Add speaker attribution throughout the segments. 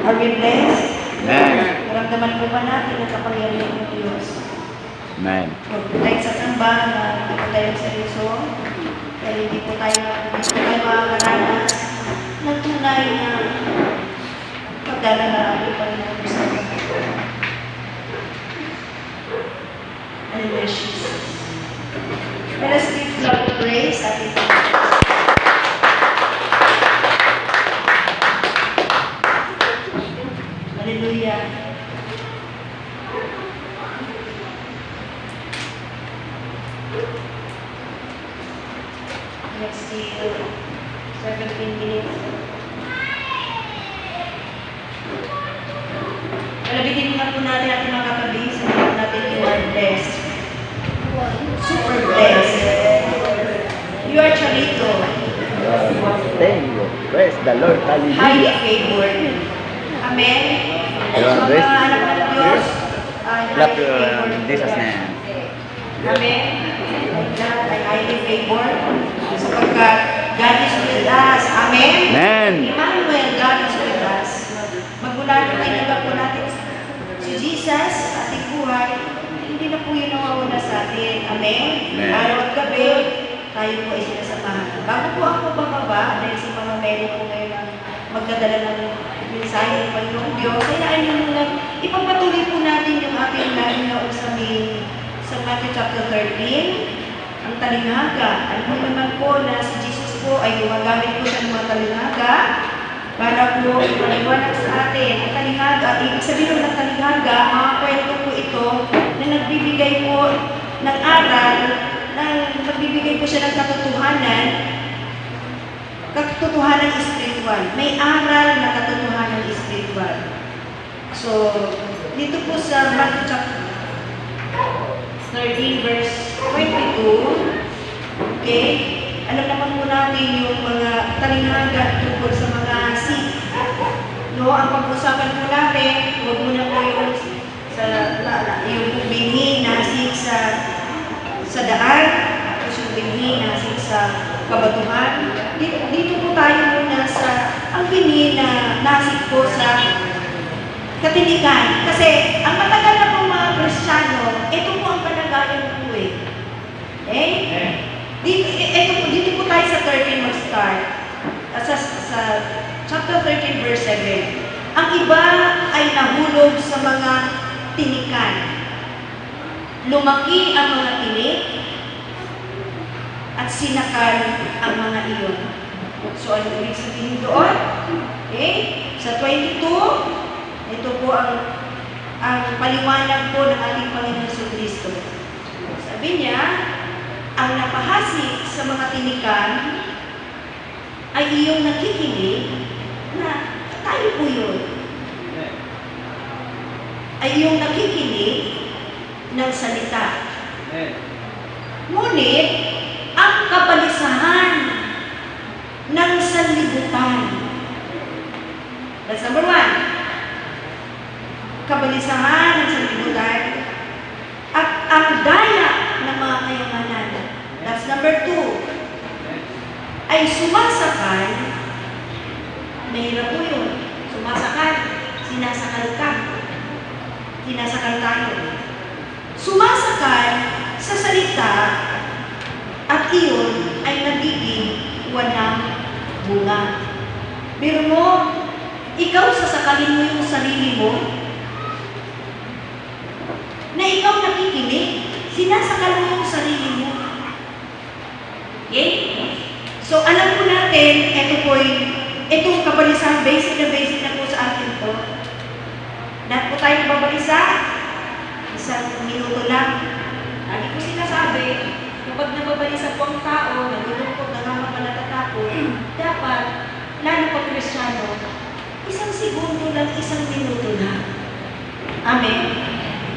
Speaker 1: Are we blessed?
Speaker 2: Amen.
Speaker 1: Maramdaman po ba natin ang kapangyarihan ng Diyos?
Speaker 2: Amen.
Speaker 1: Huwag po tayo sa samba na hindi po tayo seryoso. Dahil hindi po tayo makakaranas ng tunay na pagdalala ng Panginoon sa mga. Hallelujah, Jesus. Let us give God praise at ito. Hallelujah. Let's see, 17 minutes. Palabitin nga po natin ating mga katabi. Sabihin natin, you are blessed. Super blessed. You are Charito.
Speaker 2: Thank you. Praise the Lord.
Speaker 1: Highly
Speaker 2: Hallelujah.
Speaker 1: favored. Amen.
Speaker 2: You
Speaker 1: So,
Speaker 2: are
Speaker 1: ang
Speaker 2: blessed.
Speaker 1: mga anak ng Diyos, ay
Speaker 2: Clap
Speaker 1: highly
Speaker 2: your
Speaker 1: favored.
Speaker 2: Jesus name.
Speaker 1: Amen. Lahat ay highly favored. Sapagkat God is with us. Amen.
Speaker 2: Amen.
Speaker 1: Emmanuel, God is with us. Magmula nung tinanggap po natin si Jesus sa ating buhay, hindi na po yun nawawala sa atin. Amen.
Speaker 2: Amen.
Speaker 1: Araw at gabi, tayo po ay sinasamahan. Bago po ako bababa, dahil si Mama Mary po ngayon ang magdadala ng mensahe ng Panginoong Diyos, ay naayon mo lang, ipagpatuloy po natin yung ating lagi na usamin sa Matthew chapter 13, ang talinghaga. Alam mo naman po na si Jesus po ay gumagamit po siya ng mga talinghaga para po ipaliwanag sa atin. Ang talinghaga, ibig sabihin ng talinghaga, mga kwento po ito na nagbibigay po ng aral, nagbibigay po siya ng katotohanan spiritual. May aral na katotohanan spiritual. So, dito po sa Matthew chapter 13 verse 22, okay? Alam naman po natin yung mga talinghaga tungkol sa mga seed. No, ang pag-usapan po natin, huwag muna po yung yung binhi na seed sa daan, tapos yung binhi na seed sa kabatuhan. Dito po tayo muna sa ang binhi na nasik po sa katinikan. Kasi ang matagal na pong mga Kristiyano, ito po ang kalagayan po eh. Okay? Dito po tayo sa 13 mag-start. Sa chapter 13 verse 7. Ang iba ay nahulog sa mga tinikan. Lumaki ang mga tinik at sinakal ang mga iyon. So, ano ibig sabihin doon? Okay? Sa 22, ito po ang paliwanag po ng ating Panginoon sa Kristo. Sabi niya, ang napahasik sa mga tinikan ay iyong nakikinig na tayo po yun. Ay iyong nakikinig ng salita. Ngunit, ang kabalisahan ng sanlibutan. That's number 1. Kabalisahan ng sanlibutan at ang daya ng mga kayamanan. That's number 2. Ay sumasakal, mahirap po yun. Sumasakal, sinasakal ka. Sinasakal tayo. Sumasakal sa salita at iyon ay nagiging walang bunga. Pero mo, ikaw sasakalin mo yung sarili mo na ikaw nakikinig, sinasakal mo yung sarili mo. Okay? So, alam po natin, itong kabalisan, basic na po sa atin to. Lahat po tayo babalisa, isang minuto lang. Lagi ko sinasabi, kapag nababalisa po ang tao, nalulungkot, nangangapalatata po, dapat, lalo pag Kristiyano, isang segundo lang, isang minuto lang. Amen?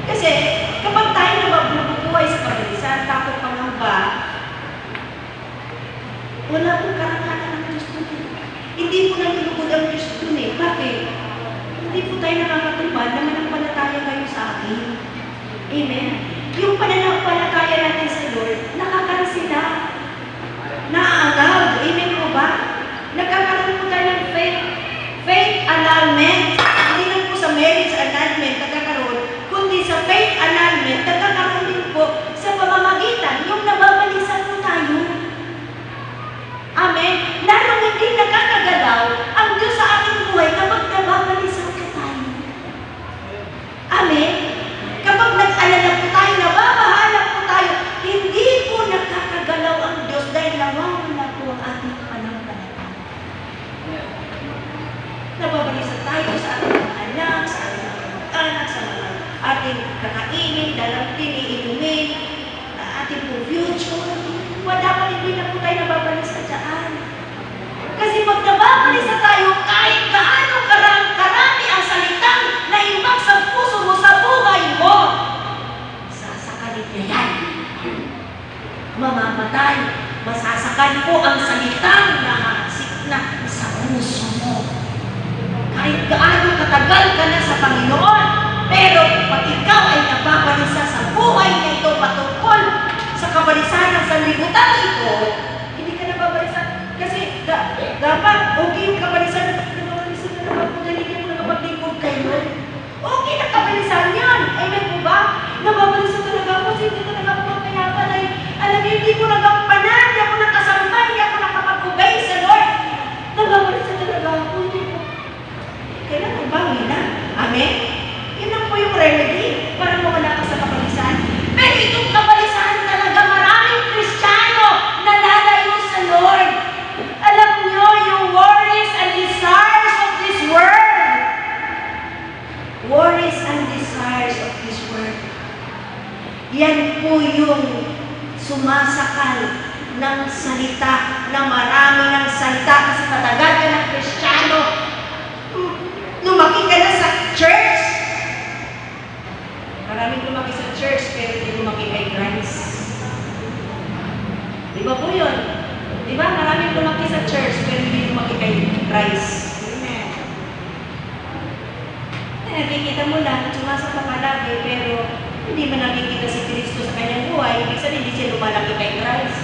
Speaker 1: Kasi, kapag tayo nabubuhay sa kabalisan, takot pangamba, wala pong karangalan ng Diyos dun. Hindi po nalulugod ang Diyos dun eh. Bakit? Hindi po tayo nakakatupad na manampalataya kayo sa akin. Amen? Yung pananampalataya natin sa Lord, nakakansila. Naaagaw. Amen po ba? Nagkakaroon po tayo ng faith annulment. ating kakainin, dalamtin, iinumin, ating po future. Wala pa hindi na po tayo nababalisa dyan. Kasi pag nababalisa tayo, kahit gaano karami ang salitang naimbak sa puso mo, sa buhay mo, sasakalin niya yan. Mamamatay, masasakan po ang salitang nahasik na sa puso mo. Kahit gaano katagal ka na sa Panginoon, pero pag ikaw ay nababalisa sa buhay na ito patungkol sa kabalisan ng sanlibutan ito, hindi ka nababalisa. Kasi dapat okay yung kabalisan. Nababalisan na naman po, dahil hindi mo nakapaglingkod kayo. Okay na kabalisan yan. Amen po ba? Nababalisan talaga ako, hindi talaga ako magkayapan. Ay, alam niyo, hindi ko nagampanan, hindi ako nakasambay, hindi ako nakapag-obey sa Lord. Nababalisan talaga ako, hindi ko. Kailangan bangin na. Amen? Yun lang po yung remedy para mawala ka sa kabalisan. Pero itong kabalisan talaga maraming Kristiyano na lalayo sa Lord. Alam nyo, yung worries and desires of this world. Worries and desires of this world. Yan po yung sumasakal ng salita, na marami ng salita kasi matagal ka ng Kristiyano. Lumaki ka na sa church. Maraming lumaki sa church pero hindi lumaki kay Christ. Di ba po yun? Di ba? Maraming lumaki sa church pero hindi lumaki kay Christ. Amen. Nakikita mo lang, sumasa ka palagi pero hindi mo nakikita si Kristo sa kanyang buhay. Ibig sabihin, hindi siya lumalaki kay Christ.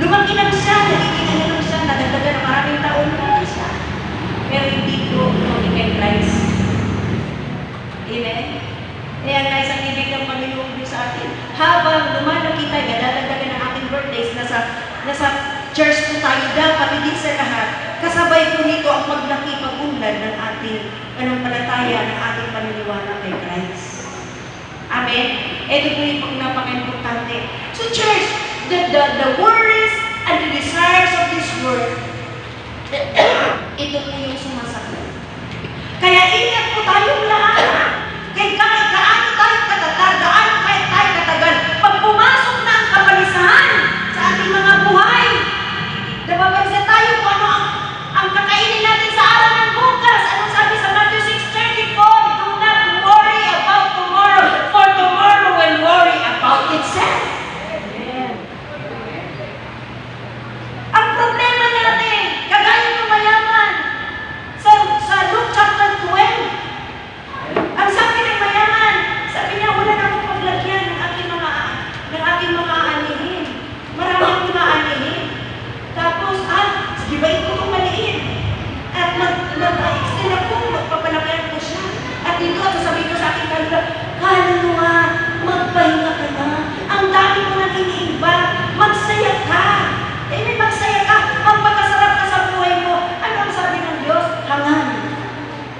Speaker 1: Lumaki lang siya, nagiging ano lang siya, nadagdagan ng maraming taon lang siya. Pero hindi po lumaki kay Christ. Amen? Kaya guys, ang ibig ng Panginoon Diyos sa atin, habang lumalaki tayo, dadagdagan ng ating birthdays, nasa church po tayo, dapat higit sa lahat, kasabay po nito ang maglaki pag-unlad ng ating pananampalataya, ng ating paniniwala kay Christ. Amen? Ito po yung napaka-importante. So church, the worries and the desires of this world, ito po yung sumasakit. Kaya ingat po tayong lahat. Kaya kahit gaano tayo katagal, gaano kahit tayo katagal, pag pumasok na ang kabalisahan sa ating mga buhay, nababalisa tayo kung ano ang kakainin natin sa araw ng bukas. Anong sabi sa Matthew 6:34? Do not worry about tomorrow, for tomorrow will worry about itself. Amen. Ang problema natin, kagaya ng mayaman, sa Luke chapter 12, ang sabi ng mayaman, sabi niya, wala na akong paglagyan ng aking mga anihin. Marami akong mga anihin. Tapos, sige ba ito kung maliit? At mag-extend ako, magpapalakihan ko siya. At dito, sasabihin ko sa aking kaluluwa, magpahinga ka na. Ang dami mo nang iniiba. Magsaya ka. Amen, magsaya ka. Magpakasarap ka sa buhay mo. Ano ang sabi ng Diyos? Hangan.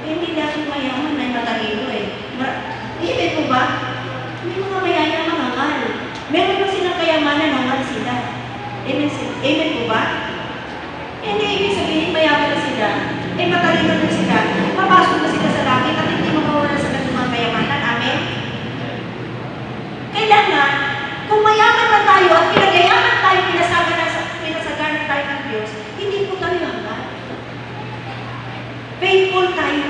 Speaker 1: Hindi dahil mayaman ay matalino eh. Ibig mo ba? May mga mayayaman hangal. Meron ba silang kayamanan, hangal sila? Amen po ba? Hindi ibig sabihin mayaman na sila. Eh matalino na sila. Mapasok na sila sa langit at hindi mawawala sa mga kayamanan. Amen? Kailangan, kung mayaman na tayo at pinagayaman tayo, pinasaganan tayo ng Diyos, hindi po tayo hangal. Faithful tayo.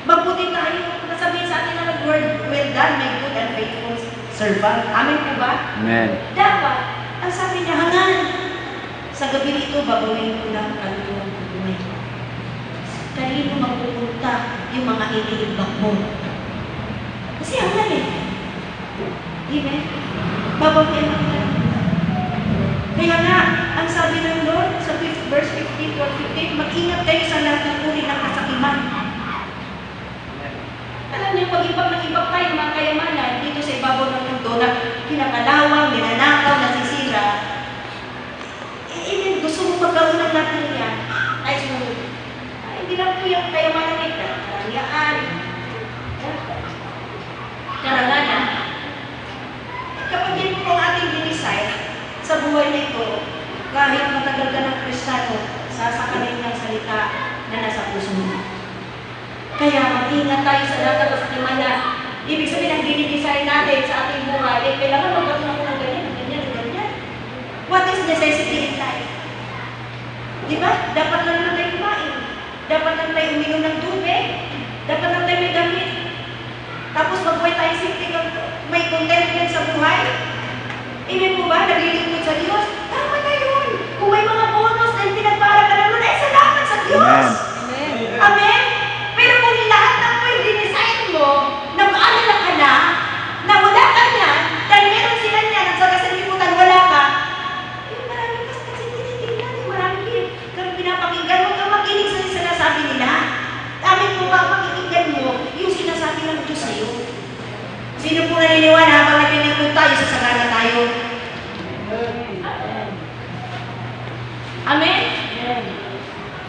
Speaker 1: Mabuti tayo. Nasabihin sa atin ng word, well done, my good and faithful servant. Amen po ba?
Speaker 2: Amen.
Speaker 1: Dapat, ang sabi niya, hangan. Sa gabi nito, babawin ko lang kaluluwang buhay. Kanino magpupunta yung mga iniimbak mo? Kasi hangan eh. Amen? Babawin mo lang. Kaya nga, ang sabi ng Lord sa verse 15, 12, 15, mag-ingat kayo sa lahat ng uri ng kasakiman. Alam niyo, pag-ibag ng ibag tayo, mga kayamanan, dito sa ibabaw ng mundo na kinakalawang, ninanakaw, nasisira. Gusto mo magkaroon ng lahat ng yan, ay sumunod. Hindi lang po yung kayamanan ito. Karangyaan. Karanganan. Kapag yan po ang ating dinisay sa buhay na ito, kahit matagal ka ng Kristiyano, sasakalin ng salita na nasa puso mo. Kaya mag-ingat tayo sa lahat ng kasakiman na Ibig sabihin, ang dinidesign natin sa ating buhay, eh, kailangan magkaroon ako ng ganyan, ganyan, ganyan. What is necessity in life? Di ba? Dapat lang na tayo kumain. Dapat lang tayo uminom ng tubig. Dapat lang tayo may damit. Tapos magbuhay tayo simple ng may contentment sa buhay. Amen po ba? Naglilingkod sa Diyos? Tama na yun. Kung may mga bonus na pinagpara ka naman, ay salamat sa Diyos.
Speaker 2: Amen.
Speaker 1: Amen? Pero kung lahat ng po yung dinesign mo, na maalala ka na wala ka niyan, dahil meron sila niyan, at sa kasalimutan wala ka, eh, marami kasi tinitingnan, marami kang pinapakinggan, huwag kang makinig sa sinasabi nila. Amin po ba, pakikinggan mo yung sinasabi ng Diyos sa'yo. Sino po naniniwala habang naglilingkod tayo, sasagana tayo? Amen?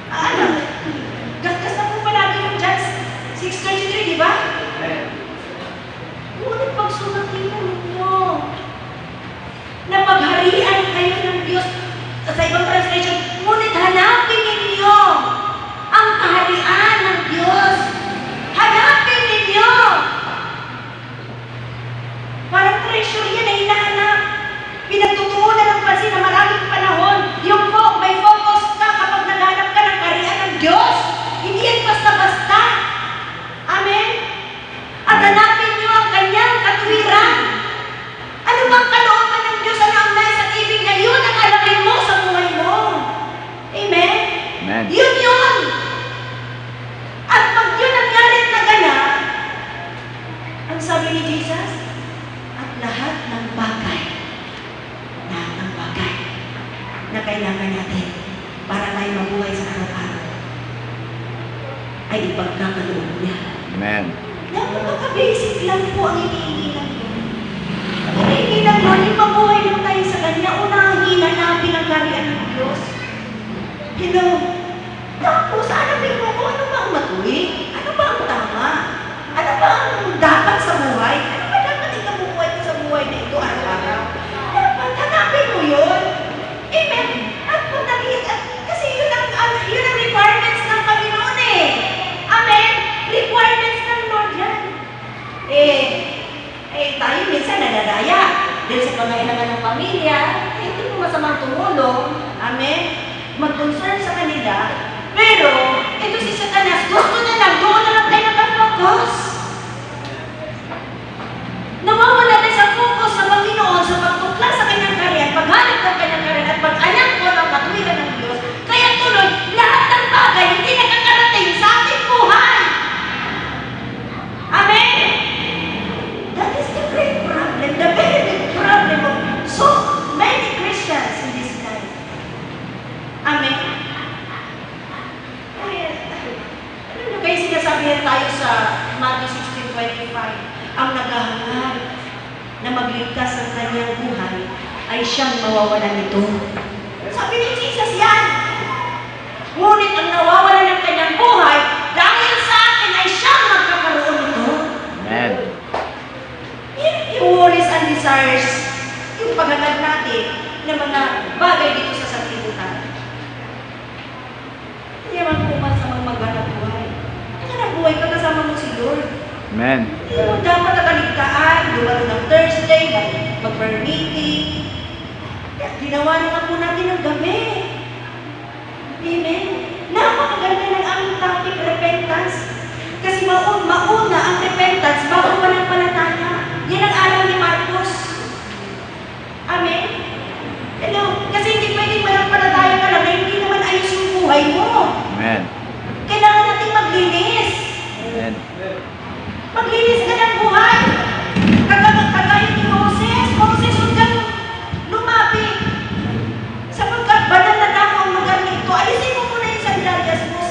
Speaker 1: Ano? Gasgas na po palagi yung John 6:33, di ba? Ngunit pagsunatin ninyo na pagharian kayo ng Diyos. Sa ibang translation, ngunit hanapin ninyo ang kaharian ng Diyos. Hanapin ninyo! Parang treasure yan na hinahanap. Pinagtutuunan ng pansin na maraming panahon. May focus ka kapag naghanap ka ng kaharian ng Diyos. Hindi yan basta-basta. Amen? At hanapin niyo ang kanyang katuwiran. Ano bang kalooban ng Diyos? Ano ang nais at ibig niya? Yun ang alamin mo sa buhay mo. Amen?
Speaker 2: Amen.
Speaker 1: Yun. At pag yun nangyari na ganap, ang sabi ni Jesus, at lahat ng bagay na kailangan natin para tayo mabuhay sa araw-araw ay ipagkakaloob niya.
Speaker 2: Amen.
Speaker 1: Napaka-basic lang po ang hinihingi ng Lord. Ang hinihingi ng Lord, yung mabuhay lang tayo sa Kanya, unahin hanapin ang kaharian ng Diyos. You know, tapos hanapin mo kung ano ba ang matuwid? Ano ba ang tama? Ano ba ang dapat sa buhay? Ano ba dapat ikabubuhay ko sa buhay na ito araw-araw? Dapat hanapin mo yun. Amen. At kung nakita, kasi yun ang requirements ng Panginoon eh. Amen. Requirements ng Lord yan. Tayo minsan nadadaya. Dahil sa pangailangan ng pamilya, hindi mo masamang tumulong. Amen. Mag-concern sa kanila. Pero, ito si Satanas, gusto na lang, doon na lang tayo nakafocus. Nawawala tayo sa focus sa Panginoon, sa pagtukla sa kanyang kaharian, paghanap ng kanyang kaharian, at pag-anak ko ng katuwiran ng Diyos. Kaya tuloy, lahat ng bagay hindi nakakarating sa ating buhay. Amen? That is the great problem, the very big problem of so many Christians in this life. Amen? Ano nyo kayo sinasabihan tayo sa Matthew 16:25? Ang naghahanap na magligtas ng kanyang buhay ay siyang mawawalan nito. Sabi ni Jesus yan. Ngunit ang nawawalan ng kanyang buhay dahil sa akin ay siyang magkakaroon nito.
Speaker 2: Amen.
Speaker 1: Yung worries and desires, yung paghanap natin ng mga bagay dito sa sanlibutan. Hindi naman pumas sa mga maghanap buhay. Maghanap buhay ka kasama mo si Lord.
Speaker 2: Amen.
Speaker 1: Hindi mo dapat nakaligtaan, dumalo ng Thursday, mag-prayer meeting. Ginawa na nga po natin ng gabi. Amen? Napakaganda ng aming topic, repentance. Kasi mauna ang repentance bago pananampalataya. Yan ang aral ni Marcos. Amen? Hello? Kasi hindi pwedeng pananampalataya ka lang na hindi naman ayos yung buhay mo.
Speaker 2: Amen.
Speaker 1: Kailangan natin maglinis.
Speaker 2: Amen.
Speaker 1: Maglinis ka ng buhay. Kagaya ni Moses huwag kang lumapit. Sapagkat banal na dako ang lugar nito. Alisin mo muna yung sandalyas mo,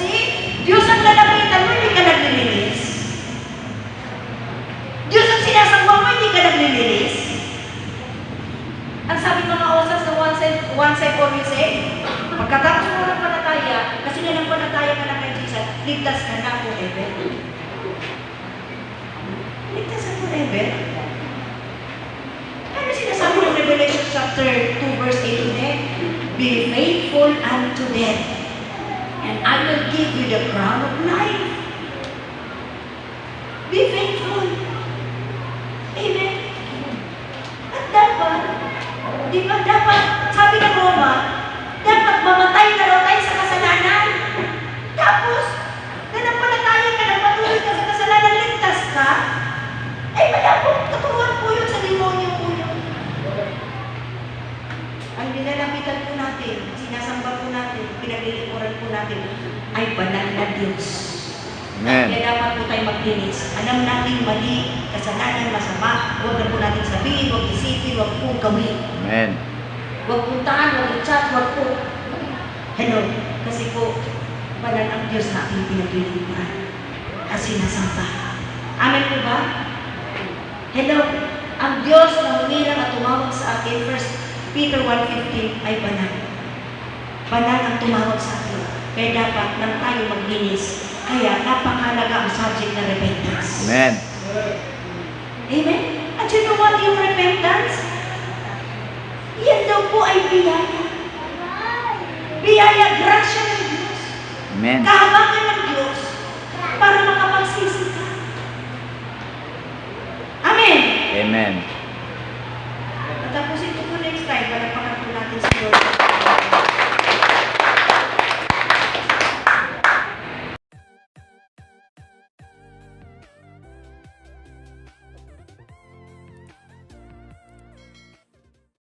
Speaker 1: Diyos ang lalapitan mo, hindi ka naglilinis. Diyos ang sinasamba mo, hindi ka naglilinis. Ang sabi ng mga osas na one side always say, pagkatapos mo ng panataya, kasi na ng panataya ka na kay Jesus, ligtas ka na forever. Ligtas ka forever. Ano sinasabi ng Revelation chapter 2 verse 8? Be faithful unto death, and I will give you the crown of life. Be faithful. maglinis. Alam natin mali, kasalanan, masama. Huwag na po natin sabihin, huwag isipin, huwag po gawin.
Speaker 2: Amen.
Speaker 1: Huwag puntahan, huwag i-chat, huwag po. Hello, kasi po, banal ang Diyos na aking pinaglilingkuran at sinasamba. Amen po ba? Hello, ang Diyos na humirang at tumawag sa akin, 1 Peter 1:15 ay banal. Banal ang tumawag sa atin. Kaya dapat lang tayo maglinis. Kaya napakahalaga ang